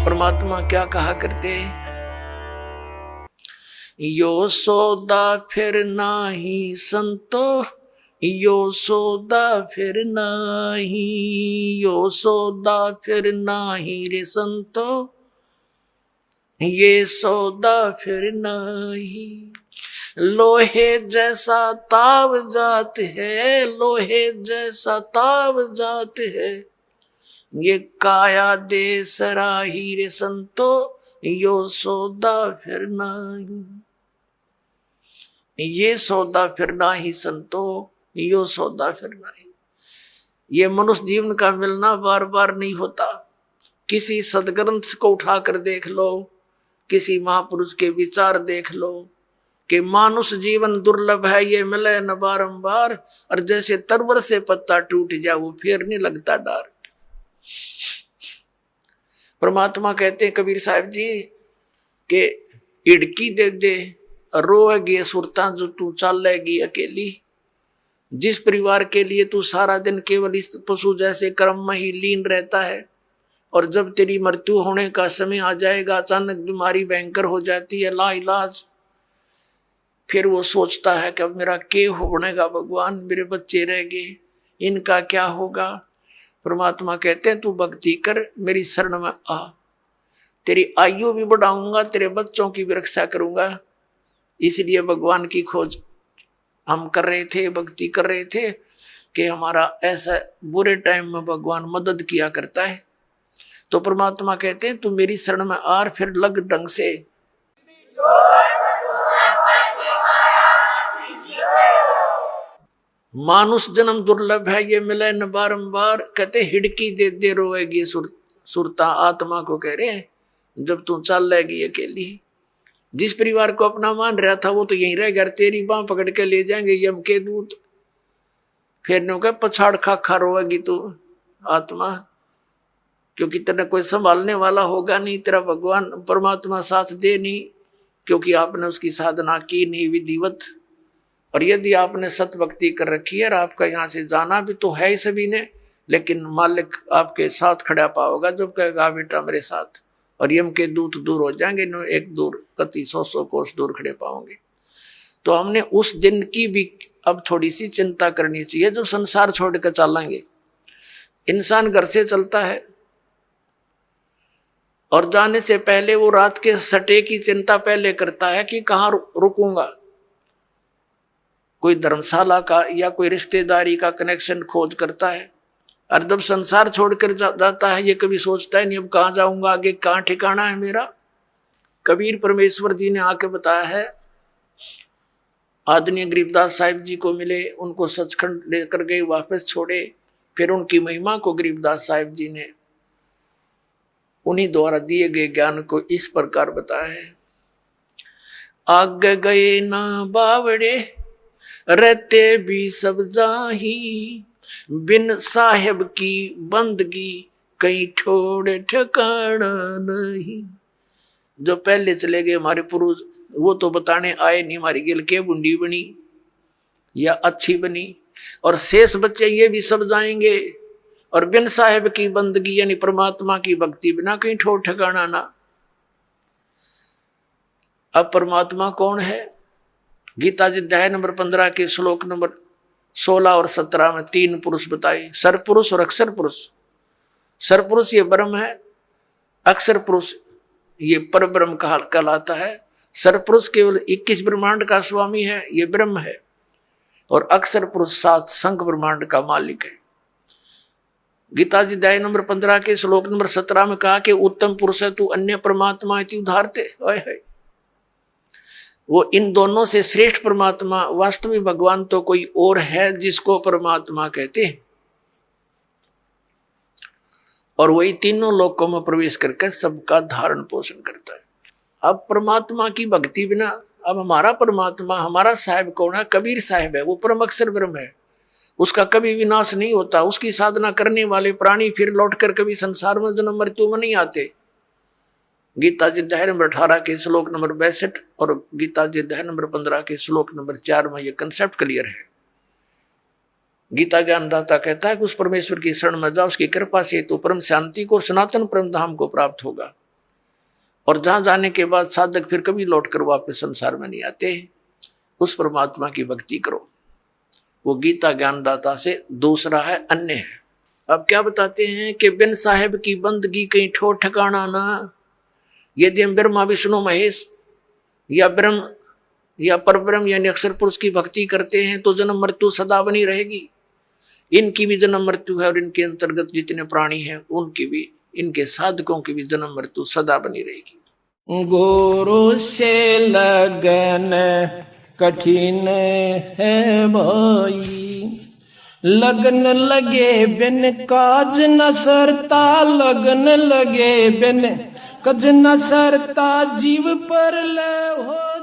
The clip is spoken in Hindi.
परमात्मा क्या कहा करते हैं, यो सौदा फिर नाही संतो, यो सौदा फिर नाही, यो सौदा फिर नाही रे संतो, ये सौदा फिर नाही। लोहे जैसा ताव जात है, लोहे जैसा ताव जात है, ये काया दे सराही रे संतो, यो सौदा फिर नाही, ये सौदा फिर नाही संतो, यो सौदा फिर नाही। ये मनुष्य जीवन का मिलना बार बार नहीं होता। किसी सदग्रंथ को उठाकर देख लो, किसी महापुरुष के विचार देख लो कि मानुष जीवन दुर्लभ है, ये मिले न बारंबार, और जैसे तरवर से पत्ता टूट जाए वो फिर नहीं लगता डार। परमात्मा कहते हैं कबीर साहब जी के इड़की दे दे रोएगी सुरता जो तू चलेगी अकेली। जिस परिवार के लिए तू सारा दिन केवल इस पशु जैसे कर्म में ही लीन रहता है, और जब तेरी मृत्यु होने का समय आ जाएगा, अचानक बीमारी भयंकर हो जाती है लाइलाज, फिर वो सोचता है कि अब मेरा क्या होनेगा भगवान, मेरे बच्चे रह गए, इनका क्या होगा। परमात्मा कहते हैं तू भक्ति कर, मेरी शरण में आ, तेरी आयु भी बढ़ाऊंगा, तेरे बच्चों की भी रक्षा करूंगा। इसलिए भगवान की खोज हम कर रहे थे, भक्ति कर रहे थे कि हमारा ऐसा बुरे टाइम में भगवान मदद किया करता है। तो परमात्मा कहते हैं तू मेरी शरण में आ, फिर लग ढंग से। मानुष जन्म दुर्लभ है, ये मिले न बारंबार। कहते हिड़की दे दे रोएगी सुरता, आत्मा को कह रहे हैं जब तू चल लेगी अकेली। जिस परिवार को अपना मान रहा था वो तो यहीं रह गया, तेरी बांह पकड़ के ले जाएंगे यम के दूत। फिर नो कह पछाड़ खा खा रोएगी तू आत्मा, क्योंकि तेरा कोई संभालने वाला होगा नहीं, तेरा भगवान परमात्मा साथ दे नहीं, क्योंकि आपने उसकी साधना की नहीं विधिवत। और यदि आपने सत भक्ति कर रखी है और आपका यहाँ से जाना भी तो है ही सभी ने, लेकिन मालिक आपके साथ खड़ा पाओगा जब कहेगा बेटा मेरे साथ, और यम के दूत दूर हो जाएंगे, एक दूर कति 100 कोस दूर खड़े पाओगे। तो हमने उस दिन की भी अब थोड़ी सी चिंता करनी चाहिए जब संसार छोड़कर चलेंगे। इंसान घर से चलता है और जाने से पहले वो रात के सटे की चिंता पहले करता है कि कहाँ रुकूंगा, कोई धर्मशाला का या कोई रिश्तेदारी का कनेक्शन खोज करता है। और जब संसार छोड़कर जाता है ये कभी सोचता है नहीं अब कहाँ जाऊंगा, आगे कहाँ ठिकाना है मेरा। कबीर परमेश्वर जी ने आके बताया है, आदरणीय गरीबदास साहिब जी को मिले, उनको सचखंड लेकर गए, वापस छोड़े, फिर उनकी महिमा को गरीबदास साहिब जी ने उन्हीं द्वारा दिए गए ज्ञान को इस प्रकार बताया है। आगे गए ना बावड़े रहते भी सब जाही, बिन साहेब की बंदगी कहीं ठोड़ ठिकाना नहीं। जो पहले चले गए हमारे पुरुष वो तो बताने आए नहीं हमारी गिल के बुंडी बनी या अच्छी बनी, और शेष बच्चे ये भी सब जाएंगे, और बिन साहेब की बंदगी यानी परमात्मा की भक्ति बिना कहीं ठोड़ ठिकाना ना। अब परमात्मा कौन है? गीता जी अध्याय नंबर 15 के श्लोक नंबर 16 और 17 में 3 पुरुष बताए, सरपुरुष और अक्षर पुरुष। सरपुरुष ये ब्रह्म है, अक्षर पुरुष ये पर ब्रह्म कहलाता है। सरपुरुष केवल 21 ब्रह्मांड का स्वामी है, ये ब्रह्म है, और अक्षर पुरुष 7 संख ब्रह्मांड का मालिक है। गीता जी अध्याय नंबर 15 के श्लोक नंबर 17 में कहा कि उत्तम पुरुष है तू अन्य परमात्मा इति उदाहरते है। वो इन दोनों से श्रेष्ठ परमात्मा वास्तविक भगवान तो कोई और है जिसको परमात्मा कहते हैं, और वही तीनों लोकों में प्रवेश करके सबका धारण पोषण करता है। अब परमात्मा की भक्ति बिना, अब हमारा परमात्मा हमारा साहिब कौन है? कबीर साहिब है, वो परम अक्षर ब्रह्म है, उसका कभी विनाश नहीं होता। उसकी साधना करने वाले प्राणी फिर लौटकर कभी संसार में जन्म मृत्यु में नहीं आते। गीता जी अध्याय नंबर 18 के श्लोक नंबर 62 और गीता जी अध्याय नंबर 15 के श्लोक नंबर 4 में ये कंसेप्ट क्लियर है। गीता ज्ञानदाता कहता है कि उस परमेश्वर की शरण में जाओ, उसकी कृपा से तो परम शांति को, सनातन परम धाम को प्राप्त होगा। और जहां जाने के बाद साधक फिर कभी लौट कर वापस संसार में नहीं आते, उस परमात्मा की भक्ति करो। वो गीता ज्ञानदाता से दूसरा है, अन्य है। अब क्या बताते हैं कि बिन साहेब की बंदगी कहीं ठोर ठिकाना ना। यदि हम ब्रह्मा विष्णु महेश या ब्रह्म या परब्रह्म यानी अक्षर पुरुष की भक्ति करते हैं तो जन्म मृत्यु सदा बनी रहेगी। इनकी भी जन्म मृत्यु है और इनके अंतर्गत जितने प्राणी हैं उनकी भी, इनके साधकों की भी जन्म मृत्यु सदा बनी रहेगी। गुरु से लगन कठिन है भाई, लगन लगे बिन काज न सरता, लगन लगे बिन काज न सरता, जीव पर ले हो